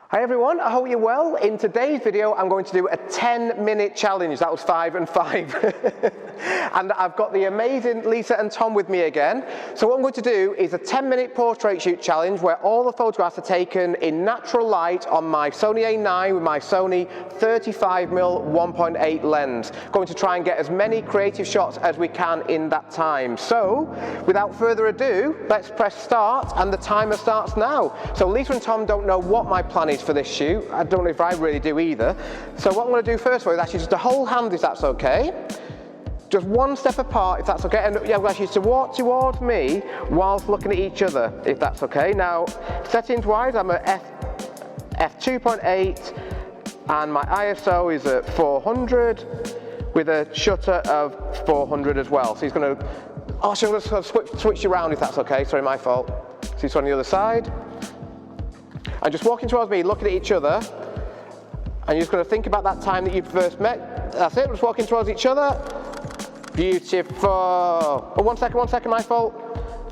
Hi everyone, I hope you're well. In today's video, I'm going to do a 10-minute challenge. That was 5 and 5. And I've got the amazing Lisa and Tom with me again. So what I'm going to do is a 10-minute portrait shoot challenge where all the photographs are taken in natural light on my Sony A9 with my Sony 35mm 1.8 lens. Going to try and get as many creative shots as we can in that time. So, without further ado, let's press start and the timer starts now. So Lisa and Tom don't know what my plan is for this shoot. I don't know if I really do either. So what I'm going to do first of all is actually just to hold hands, if that's okay. Just one step apart, if that's okay. And yeah, we'll actually to walk towards me whilst looking at each other, if that's okay. Now, settings wise, I'm at f2.8 and my ISO is at 400 with a shutter of 400 as well. So he's going to, oh, so I'm going to switch you around if that's okay. Sorry, my fault. So he's on the other side. And just walking towards me, looking at each other, and you're just going to think about that time that you first met. That's it, just walking towards each other. Beautiful. Oh, one second, my fault.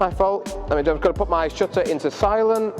I'm just going to put my shutter into silent.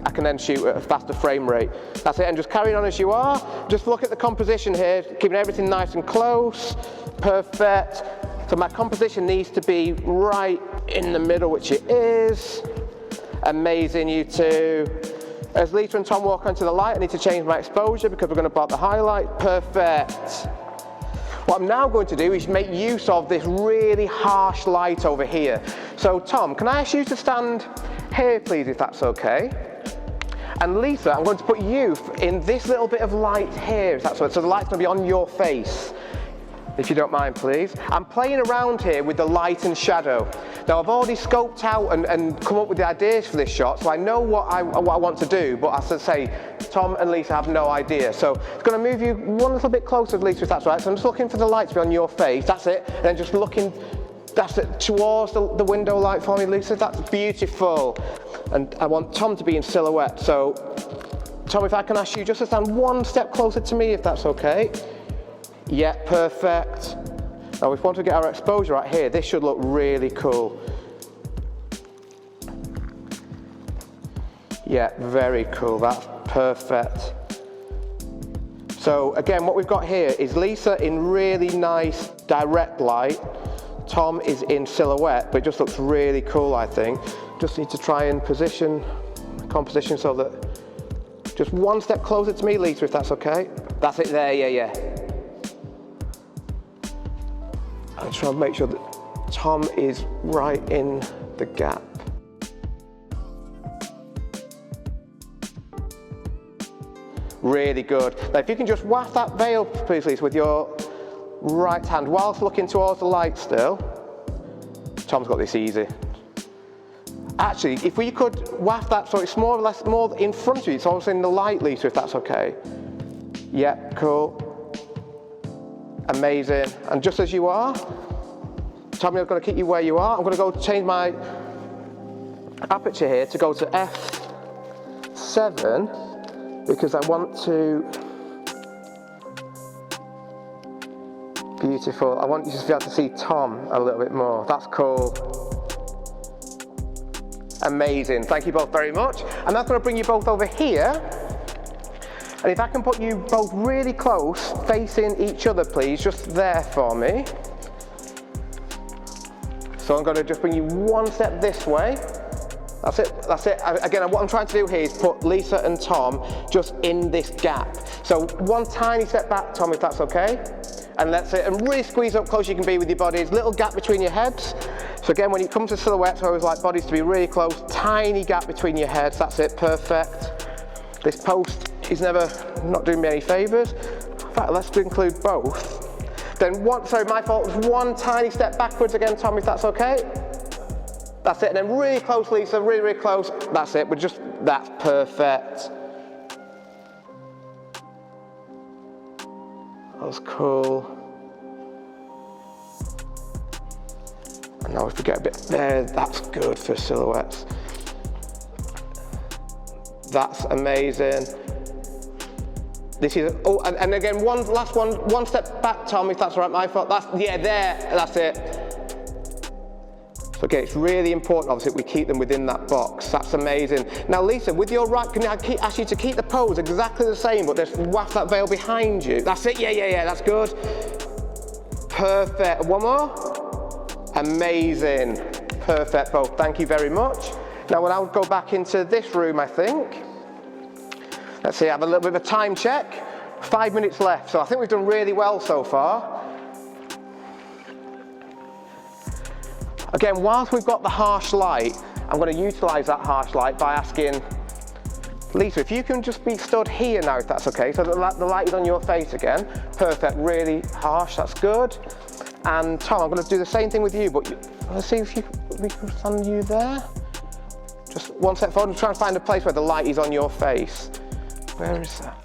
I can then shoot at a faster frame rate. That's it, and just carry on as you are. Just look at the composition here, keeping everything nice and close. Perfect. So my composition needs to be right in the middle, which it is. Amazing, you two. As Lisa and Tom walk onto the light, I need to change my exposure because we're going to put the highlight. Perfect. What I'm now going to do is make use of this really harsh light over here. So Tom, can I ask you to stand here please, if that's okay? And Lisa, I'm going to put you in this little bit of light here, if that's okay. So the light's going to be on your face, if you don't mind please. I'm playing around here with the light and shadow. Now I've already scoped out and come up with the ideas for this shot, so I know what I want to do, but as I say, Tom and Lisa have no idea. So it's going to move you one little bit closer, Lisa, if that's right. So I'm just looking for the light to be on your face, that's it. And then just looking, that's it, towards the window light for me, Lisa. That's beautiful. And I want Tom to be in silhouette. So Tom, if I can ask you just to stand one step closer to me, if that's okay. Yeah, perfect. Now if we want to get our exposure right here, this should look really cool. Yeah, very cool, that's perfect. So again, what we've got here is Lisa in really nice direct light. Tom is in silhouette, but it just looks really cool, I think. Just need to try and position the composition so that, just one step closer to me, Lisa, if that's okay. That's it there, yeah. I'm trying to make sure that Tom is right in the gap. Really good. Now if you can just waft that veil, please, Lisa, with your right hand whilst looking towards the light still. Tom's got this easy. Actually, if we could waft that so it's more or less more in front of you, it's almost in the light, Lisa, if that's okay. Yeah, cool. Amazing. And just as you are, Tommy, I'm going to keep you where you are. I'm going to go change my aperture here to go to f7 because I want to. Beautiful. I want you to be able to see Tom a little bit more. That's cool. Amazing. Thank you both very much. And that's going to bring you both over here. And if I can put you both really close, facing each other, please, just there for me. So I'm going to just bring you one step this way. That's it. Again, what I'm trying to do here is put Lisa and Tom just in this gap. So one tiny step back, Tom, if that's okay. And that's it. And really squeeze up close you can be with your bodies. Little gap between your heads. So again, when it comes to silhouettes, I always like bodies to be really close. Tiny gap between your heads. That's it. Perfect. This post is not doing me any favours. In fact, let's include both. Then sorry, my fault, one tiny step backwards again, Tom, if that's okay. That's it, and then really close, Lisa, really, really close. That's it, that's perfect. That was cool. And now if we get a bit there, that's good for silhouettes. That's amazing. This is, oh, and again, last one step back, Tom, if that's all right, my fault. Yeah, there, that's it. So again, it's really important, obviously, we keep them within that box. That's amazing. Now, Lisa, with your right, can I ask you to keep the pose exactly the same, but just waft that veil behind you? That's it, yeah, that's good. Perfect, one more. Amazing, perfect both, thank you very much. Now, we'll now go back into this room, I think. Let's see, have a little bit of a time check. 5 minutes left, so I think we've done really well so far. Again, whilst we've got the harsh light, I'm going to utilise that harsh light by asking Lisa, if you can just be stood here now, if that's okay, so the light is on your face again. Perfect, really harsh, that's good. And Tom, I'm going to do the same thing with you, but let's see if we can stand you there. Just one step forward and try and find a place where the light is on your face. Where is that?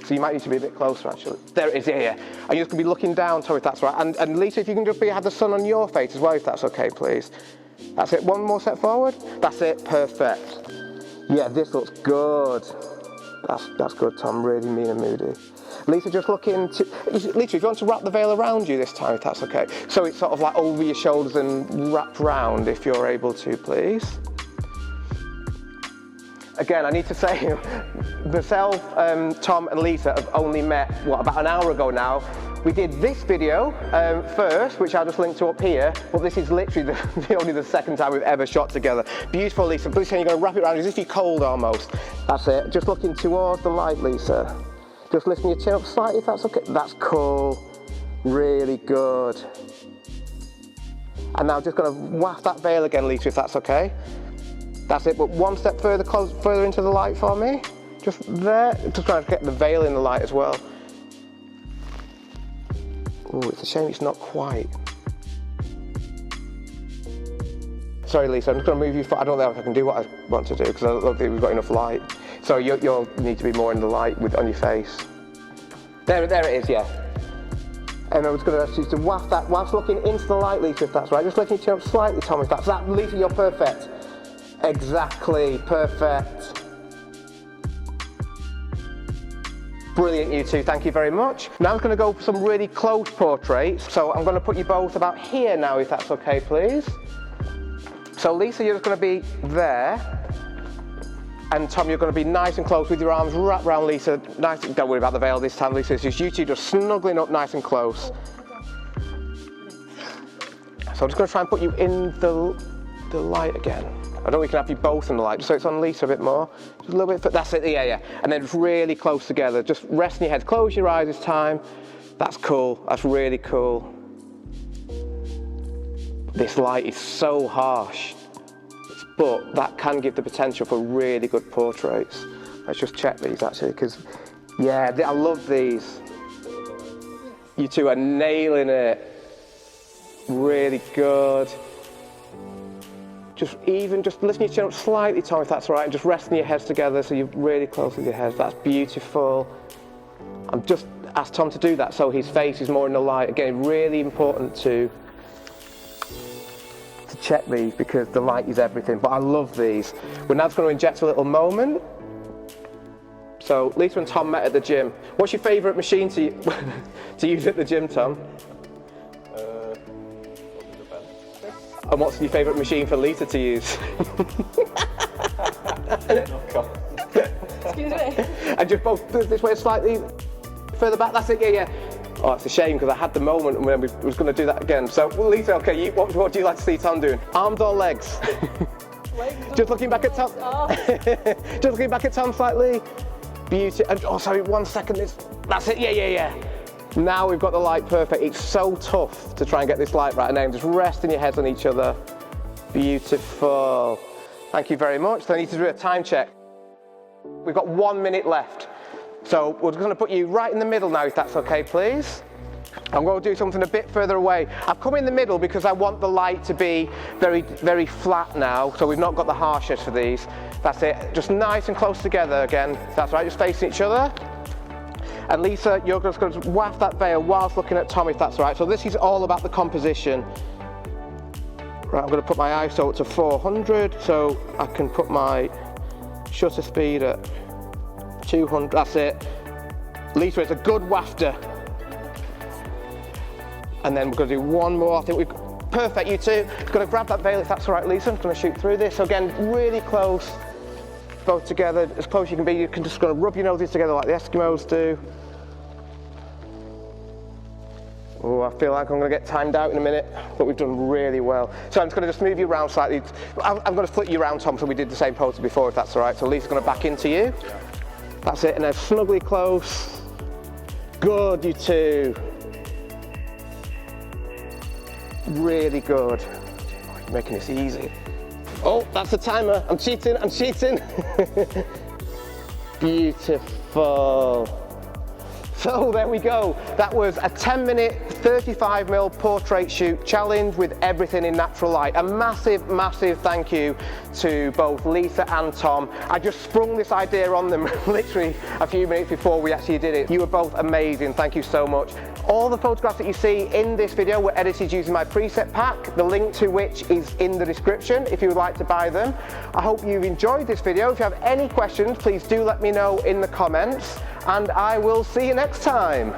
So you might need to be a bit closer, actually. There it is, yeah. And you're just going to be looking down, Tom, if that's right. And Lisa, if you can just have the sun on your face as well, if that's okay, please. That's it, one more step forward. That's it, perfect. Yeah, this looks good. That's good, Tom, really mean and moody. Lisa, just looking to, Lisa, if you want to wrap the veil around you this time, if that's okay. So it's sort of like over your shoulders and wrapped round, if you're able to, please. Again, I need to say, myself, Tom and Lisa have only met, about an hour ago now. We did this video first, which I'll just link to up here, but this is literally only the second time we've ever shot together. Beautiful, Lisa. Please, you're going to wrap it around as if you're cold almost. That's it. Just looking towards the light, Lisa. Just lifting your chin up slightly, if that's okay. That's cool. Really good. And now just going to waft that veil again, Lisa, if that's okay. That's it, but one step further into the light for me. Just there, just trying to get the veil in the light as well. Oh, it's a shame it's not quite. Sorry, Lisa, I'm just going to move you. I don't know if I can do what I want to do because I don't think we've got enough light. So you'll need to be more in the light on your face. There it is, yeah. And I was going to ask you to waft that whilst looking into the light, Lisa, if that's right. Just lifting your chin up slightly, Tom, if that's that. Lisa, you're perfect. Exactly, perfect. Brilliant, you two, thank you very much. Now I'm going to go for some really close portraits. So I'm going to put you both about here now, if that's okay, please. So Lisa, you're just going to be there. And Tom, you're going to be nice and close with your arms wrapped around Lisa. Nice, don't worry about the veil this time, Lisa. It's just you two just snuggling up nice and close. So I'm just going to try and put you in the light again. I don't know if we can have you both in the light, just so it's on Lisa a bit more. Just a little bit, that's it, yeah. And then just really close together. Just resting your head, close your eyes this time. That's cool, that's really cool. This light is so harsh, but that can give the potential for really good portraits. Let's just check these actually, because yeah, I love these. You two are nailing it. Really good. Just lifting your chin up slightly, Tom, if that's all right, and just resting your heads together so you're really close with your heads. That's beautiful. I'm just asked Tom to do that so his face is more in the light. Again, really important to check these because the light is everything, but I love these. We're now just going to inject a little moment. So Lisa and Tom met at the gym. What's your favourite machine to use at the gym, Tom? And what's your favourite machine for Lisa to use? Excuse me. And just both this way slightly further back. That's it, yeah. Oh, it's a shame because I had the moment when we was going to do that again. So, Lisa, okay, what do you like to see Tom doing? Arms or legs? Legs. Just looking back at Tom. Oh. Just looking back at Tom slightly. Beauty. And oh, sorry, 1 second. That's it. Yeah. Now we've got the light perfect. It's so tough to try and get this light right, and then just resting your heads on each other. Beautiful. Thank you very much. So I need to do a time check. We've got 1 minute left. So we're going to put you right in the middle now, if that's okay, please. I'm going to do something a bit further away. I've come in the middle because I want the light to be very, very flat now, so we've not got the harshness for these. That's it. Just nice and close together again. That's right, just facing each other. And Lisa, you're just going to waft that veil whilst looking at Tom, if that's all right. So this is all about the composition. Right, I'm going to put my ISO to 400, so I can put my shutter speed at 200. That's it. Lisa, it's a good wafter. And then we're going to do one more. I think Perfect, you two. Gonna grab that veil if that's all right, Lisa. I'm gonna shoot through this. So again, really close, both together, as close as you can be. You can just gonna rub your noses together like the Eskimos do. Oh, I feel like I'm gonna get timed out in a minute, but we've done really well. So I'm just gonna move you around slightly. I'm gonna flip you around, Tom, so we did the same pose before, if that's all right. So Lisa's gonna back into you. That's it, and then snugly close. Good, you two. Really good. Oh, you're making this easy. Oh, that's the timer. I'm cheating, I'm cheating. Beautiful. So there we go. That was a 10-minute, 35mm portrait shoot challenge with everything in natural light. A massive, massive thank you to both Lisa and Tom. I just sprung this idea on them literally a few minutes before we actually did it. You were both amazing. Thank you so much. All the photographs that you see in this video were edited using my preset pack, the link to which is in the description if you would like to buy them. I hope you've enjoyed this video. If you have any questions, please do let me know in the comments, and I will see you next time.